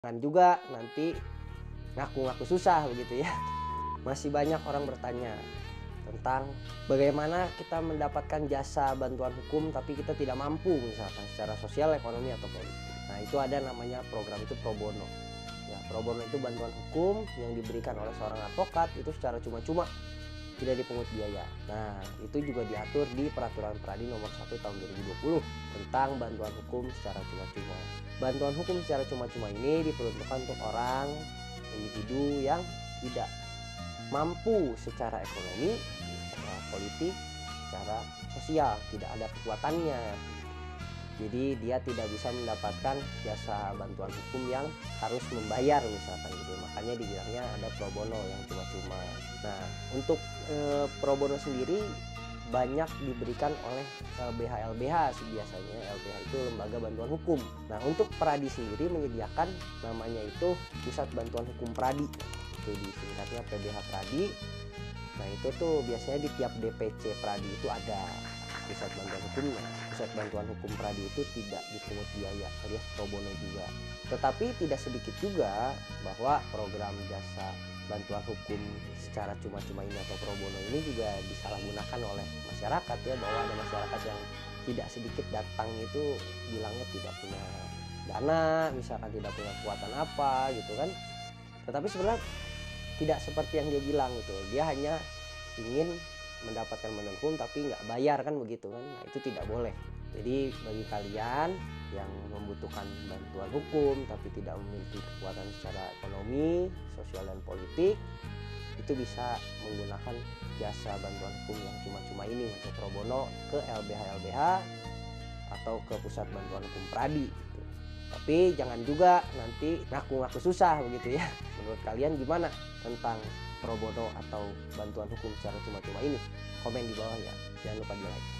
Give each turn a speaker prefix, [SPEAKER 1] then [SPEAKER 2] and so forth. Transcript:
[SPEAKER 1] Kan juga nanti ngaku-ngaku susah begitu ya. Masih banyak orang bertanya tentang bagaimana kita mendapatkan jasa bantuan hukum tapi kita tidak mampu misalkan secara sosial, ekonomi, atau politik. Nah itu ada namanya program itu pro bono. Ya, pro bono itu bantuan hukum yang diberikan oleh seorang advokat itu secara cuma-cuma, tidak dipungut biaya. Nah itu juga diatur di Peraturan Peradi Nomor 1 Tahun 2020 tentang bantuan hukum secara cuma-cuma. Bantuan hukum secara cuma-cuma ini diperuntukkan untuk orang, individu yang tidak mampu secara ekonomi, secara politik, secara sosial, tidak ada kekuatannya. Jadi dia tidak bisa mendapatkan jasa bantuan hukum yang harus membayar misalkan gitu. Makanya dibilangnya ada pro bono yang cuma-cuma. Nah untuk pro bono sendiri banyak diberikan oleh LBH-LBH biasanya. LBH itu Lembaga Bantuan Hukum. Nah untuk Peradi sendiri menyediakan namanya itu Pusat Bantuan Hukum Peradi, itu disingkatnya PBH Peradi. Nah itu tuh biasanya di tiap DPC Peradi itu ada pusat bantuan hukumnya. Pusat bantuan hukum Peradi itu tidak dipungut biaya alias pro bono juga. Tetapi tidak sedikit juga bahwa program jasa bantuan hukum secara cuma-cuma ini atau pro bono ini juga disalahgunakan oleh masyarakat ya, bahwa ada masyarakat yang tidak sedikit datang itu bilangnya tidak punya dana, misalkan tidak punya kekuatan apa gitu kan. Tetapi sebenarnya tidak seperti yang dia bilang gitu. Dia hanya ingin mendapatkan bantuan hukum tapi nggak bayar kan begitu kan. Nah itu tidak boleh. Jadi bagi kalian yang membutuhkan bantuan hukum tapi tidak memiliki kekuatan secara ekonomi, sosial, dan politik, itu bisa menggunakan jasa bantuan hukum yang cuma-cuma ini atau pro bono ke LBH-LBH atau ke Pusat Bantuan Hukum Peradi gitu. Tapi jangan juga nanti ngaku-ngaku susah begitu ya. Menurut kalian gimana tentang pro bono atau bantuan hukum secara cuma-cuma ini? Komen di bawah ya, jangan lupa di like.